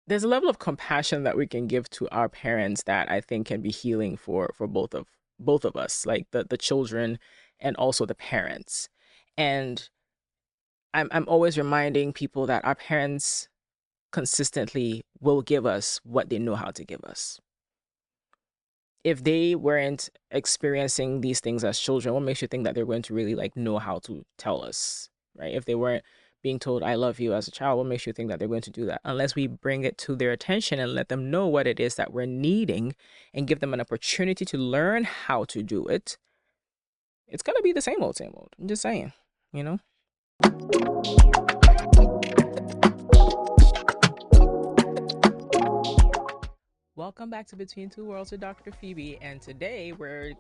there's a level of compassion that we can give to our parents that I think can be healing for both of us, like the children and also the parents. And I'm always reminding people that our parents consistently will give us what they know how to give us. If they weren't experiencing these things as children, what makes you think that they're going to really like know how to tell us, right? If they weren't being told I love you as a child, what makes you think that they're going to do that? Unless we bring it to their attention and let them know what it is that we're needing and give them an opportunity to learn how to do it, it's going to be the same old same old. I'm just saying, you know. Welcome back to Between Two Worlds with Dr. Phoebe, and today we're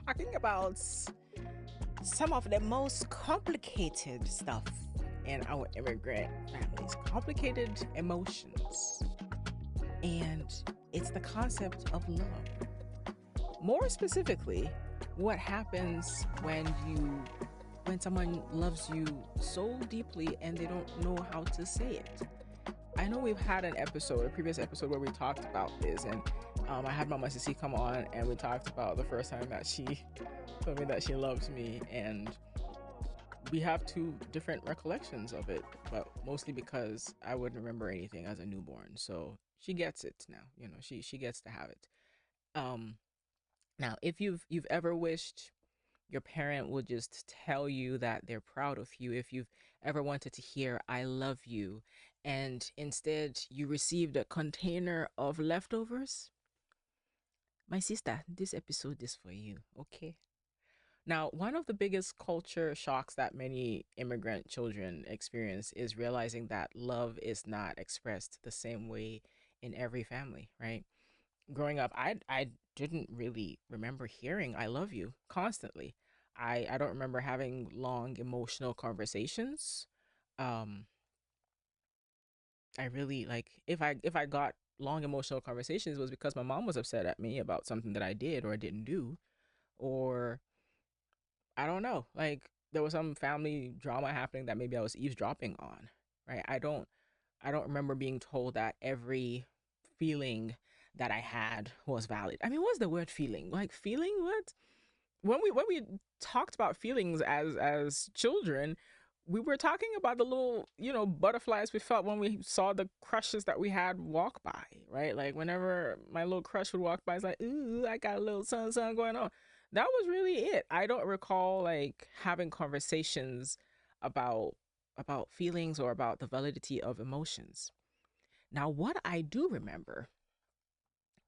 talking about some of the most complicated stuff in our immigrant families, complicated emotions. And it's the concept of love. More specifically, what happens when someone loves you so deeply and they don't know how to say it. I know we've had a previous episode where we talked about this, and I had Mama Sissy come on, and we talked about the first time that she told me that she loves me, and we have two different recollections of it, but mostly because I wouldn't remember anything as a newborn. So she gets it now. She gets to have it. Um, Now, if you've ever wished your parent would just tell you that they're proud of you, if you've ever wanted to hear "I love you," and instead you received a container of leftovers, my sister, this episode is for you. Okay. Now, one of the biggest culture shocks that many immigrant children experience is realizing that love is not expressed the same way in every family, right? Growing up, I didn't really remember hearing "I love you" constantly. I don't remember having long emotional conversations. Um, I really like if I got long emotional conversations, it was because my mom was upset at me about something that I did or I didn't do, or I don't know. Like there was some family drama happening that maybe I was eavesdropping on, right? I don't remember being told that every feeling that I had was valid. I mean, what's the word feeling? Like feeling what? When we talked about feelings as children, we were talking about the little, butterflies we felt when we saw the crushes that we had walk by, right? Like whenever my little crush would walk by, it's like, ooh, I got a little sun going on. That was really it. I don't recall like having conversations about about feelings or about the validity of emotions. Now, what I do remember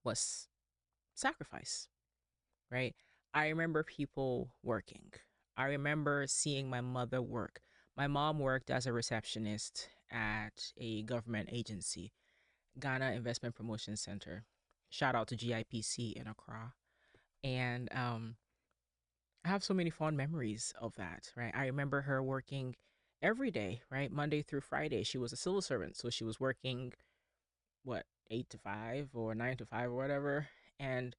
was sacrifice, right? I remember people working. I remember seeing my mother work. My mom worked as a receptionist at a government agency, Ghana Investment Promotion Center. Shout out to GIPC in Accra. And I have so many fond memories of that, right? I remember her working every day, right? Monday through Friday. She was a civil servant. So she was working, what, 8 to 5 or 9 to 5 or whatever. And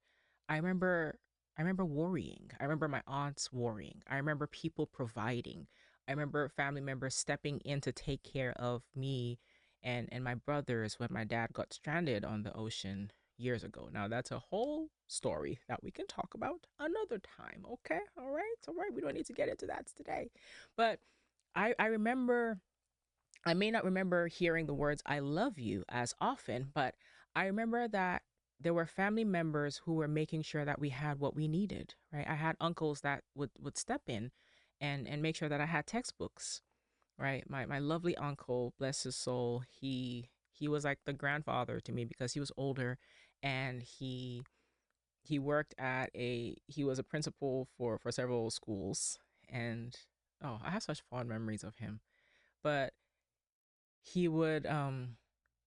I remember I remember worrying. I remember my aunts worrying. I remember people providing. I remember family members stepping in to take care of me and my brothers when my dad got stranded on the ocean years ago. Now that's a whole story that we can talk about another time. Okay? All right. All right. We don't need to get into that today. But I remember I may not remember hearing the words "I love you" as often, but I remember that there were family members who were making sure that we had what we needed, right? I had uncles that would step in and make sure that I had textbooks, right? My lovely uncle, bless his soul, he was like the grandfather to me because he was older and he worked at he was a principal for several schools, and oh, I have such fond memories of him. But he would um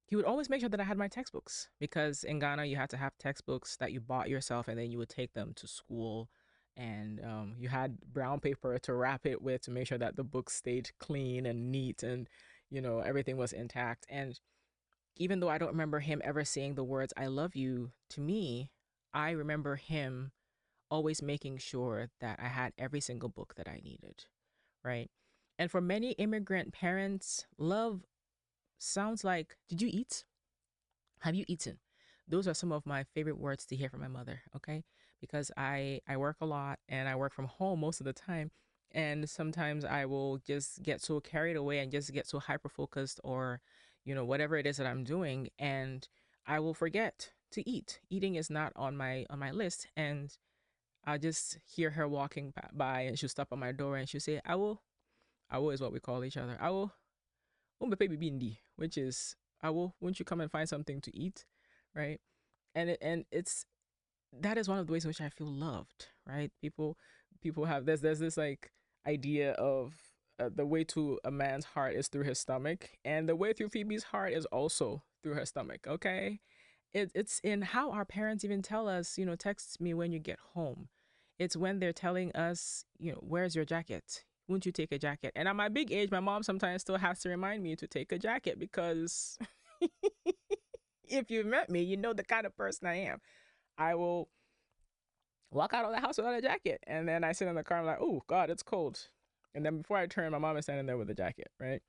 he would always make sure that I had my textbooks because in Ghana you had to have textbooks that you bought yourself and then you would take them to school, and you had brown paper to wrap it with to make sure that the books stayed clean and neat, and everything was intact. And even though I don't remember him ever saying the words "I love you" to me, I remember him always making sure that I had every single book that I needed, right? And for many immigrant parents, love sounds like, "Did you eat?" Have you eaten? Those are some of my favorite words to hear from my mother, okay? Because I work a lot and I work from home most of the time. And sometimes I will just get so carried away and just get so hyper focused or, whatever it is that I'm doing, and I will forget to eat. Eating is not on my list, and I'll just hear her walking by and she'll stop at my door and she'll say, I will is what we call each other. I will baby bindi, which is I will won't you come and find something to eat, right? And it's that is one of the ways in which I feel loved, right? People have there's this like idea of the way to a man's heart is through his stomach, and the way through Phoebe's heart is also through her stomach. Okay, it's in how our parents even tell us, text me when you get home. It's when they're telling us, where's your jacket? Won't you take a jacket? And at my big age, my mom sometimes still has to remind me to take a jacket because if you've met me, you know the kind of person I am. I will walk out of the house without a jacket. And then I sit in the car and I'm like, oh, God, it's cold. And then before I turn, my mom is standing there with a jacket, right?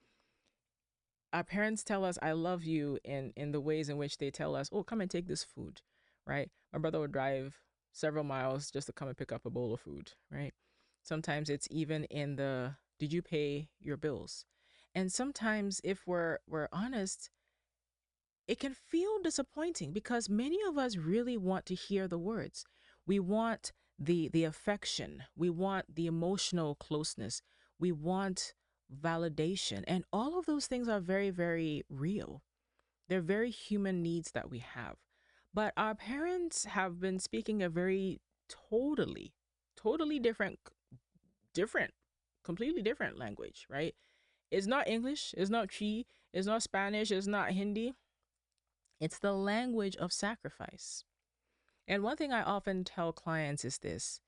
Our parents tell us I love you in the ways in which they tell us, oh, come and take this food, right? My brother would drive several miles just to come and pick up a bowl of food, right? Sometimes it's even in the did you pay your bills? And sometimes if we're honest, it can feel disappointing because many of us really want to hear the words. We want the affection. We want the emotional closeness. We want validation. And all of those things are very, very real. They're very human needs that we have. But our parents have been speaking a very totally, totally different, completely different language, right? It's not English, it's not Chi, it's not Spanish, it's not Hindi. It's the language of sacrifice. And one thing I often tell clients is this,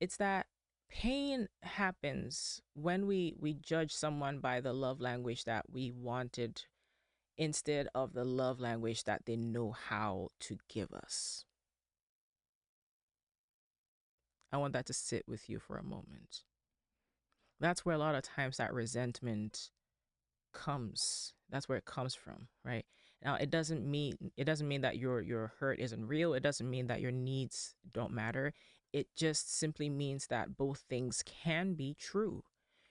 it's that pain happens when we judge someone by the love language that we wanted instead of the love language that they know how to give us. I want that to sit with you for a moment. That's where a lot of times that resentment comes. That's where it comes from, right? Now it doesn't mean that your hurt isn't real. It doesn't mean that your needs don't matter. It just simply means that both things can be true.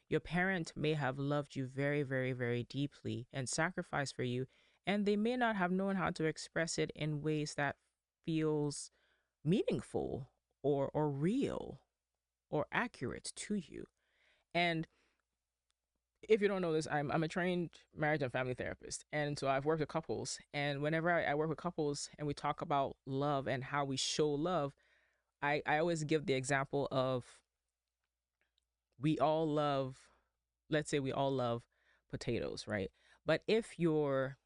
Your parent may have loved you very, very, very deeply and sacrificed for you, and they may not have known how to express it in ways that feels meaningful or real or accurate to you. And if you don't know this, I'm a trained marriage and family therapist. And so I've worked with couples. And whenever I work with couples and we talk about love and how we show love, I always give the example of we all love, let's say we all love potatoes, right? But if your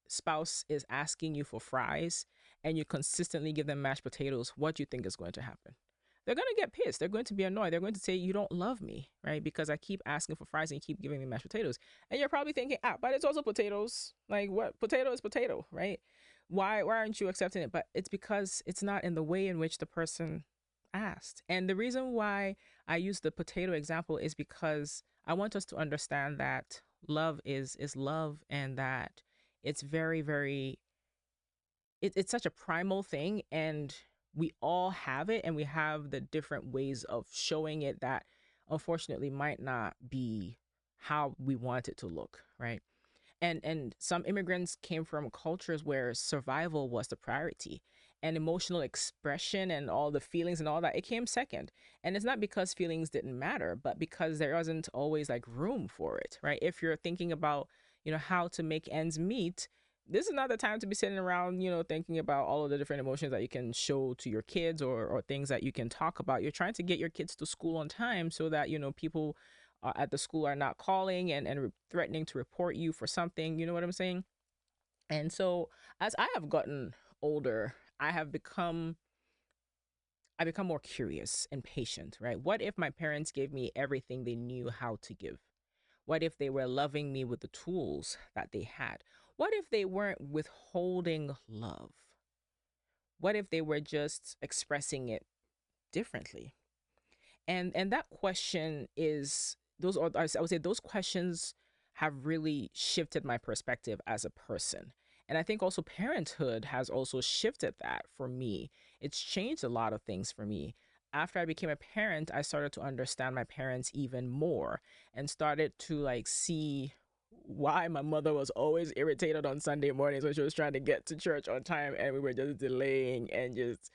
spouse is asking you for fries and you consistently give them mashed potatoes, what do you think is going to happen? They're going to get pissed. They're going to be annoyed. They're going to say, you don't love me, right? Because I keep asking for fries and you keep giving me mashed potatoes. And you're probably thinking, but it's also potatoes. Like, what? Potato is potato, right? Why aren't you accepting it? But it's because it's not in the way in which the person asked. And the reason why I use the potato example is because I want us to understand that love is love, and that it's very, very it's such a primal thing, and we all have it, and we have the different ways of showing it that unfortunately might not be how we want it to look, right? And some immigrants came from cultures where survival was the priority, and emotional expression and all the feelings and all that, it came second. And it's not because feelings didn't matter, but because there wasn't always like room for it, right? If you're thinking about, how to make ends meet, this is not the time to be sitting around, thinking about all of the different emotions that you can show to your kids, or things that you can talk about. You're trying to get your kids to school on time so that, people at the school are not calling and threatening to report you for something. You know what I'm saying? And so as I have gotten older, I become more curious and patient, right? What if my parents gave me everything they knew how to give? What if they were loving me with the tools that they had? What if they weren't withholding love? What if they were just expressing it differently? And that question is I would say those questions have really shifted my perspective as a person. And I think also parenthood has also shifted that for me. It's changed a lot of things for me. After I became a parent, I started to understand my parents even more and started to like see why my mother was always irritated on Sunday mornings when she was trying to get to church on time and we were just delaying and just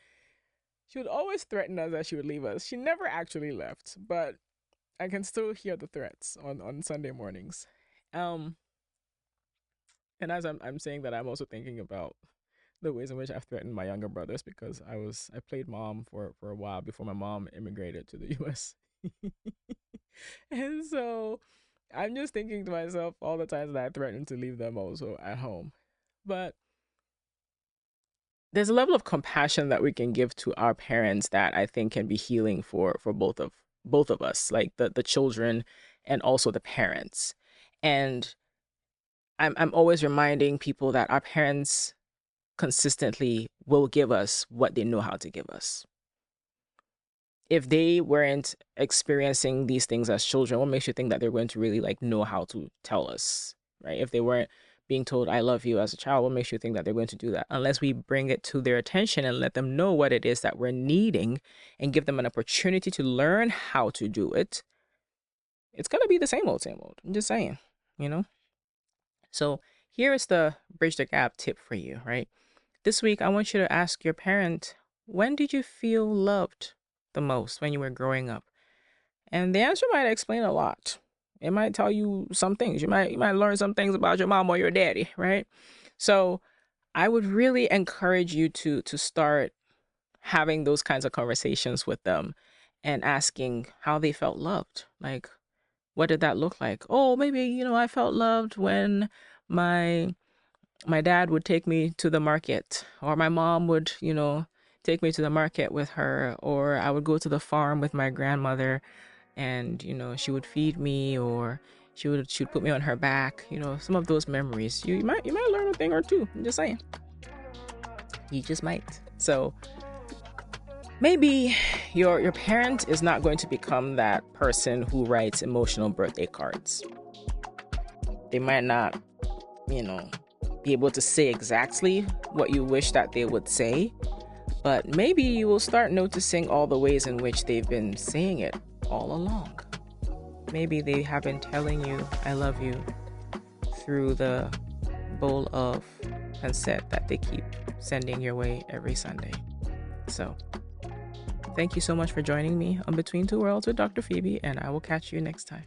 she would always threaten us that she would leave us. She never actually left, but I can still hear the threats on Sunday mornings. Um, and as I'm saying that, I'm also thinking about the ways in which I've threatened my younger brothers because I played mom for a while before my mom immigrated to the U.S. And so I'm just thinking to myself all the times that I threatened to leave them also at home. But there's a level of compassion that we can give to our parents that I think can be healing for both of us, like the children and also the parents. And I'm always reminding people that our parents consistently will give us what they know how to give us. If they weren't experiencing these things as children, what makes you think that they're going to really like know how to tell us, right? If they weren't being told I love you as a child, what makes you think that they're going to do that? Unless we bring it to their attention and let them know what it is that we're needing and give them an opportunity to learn how to do it, it's going to be the same old, same old. I'm just saying, you know? So here is the bridge the gap tip for you, right? This week, I want you to ask your parent, when did you feel loved the most when you were growing up? And the answer might explain a lot. It might tell you some things. You might learn some things about your mom or your daddy, right? So I would really encourage you to start having those kinds of conversations with them and asking how they felt loved. Like, what did that look like? Oh, maybe, I felt loved when my my dad would take me to the market, or my mom would, take me to the market with her, or I would go to the farm with my grandmother and, she would feed me, or she would put me on her back, some of those memories. You might learn a thing or two. I'm just saying. You just might. So maybe your parent is not going to become that person who writes emotional birthday cards. They might not, be able to say exactly what you wish that they would say, but maybe you will start noticing all the ways in which they've been saying it all along. Maybe they have been telling you, I love you, through the bowl of pancit that they keep sending your way every Sunday. So, thank you so much for joining me on Between Two Worlds with Dr. Phoebe, and I will catch you next time.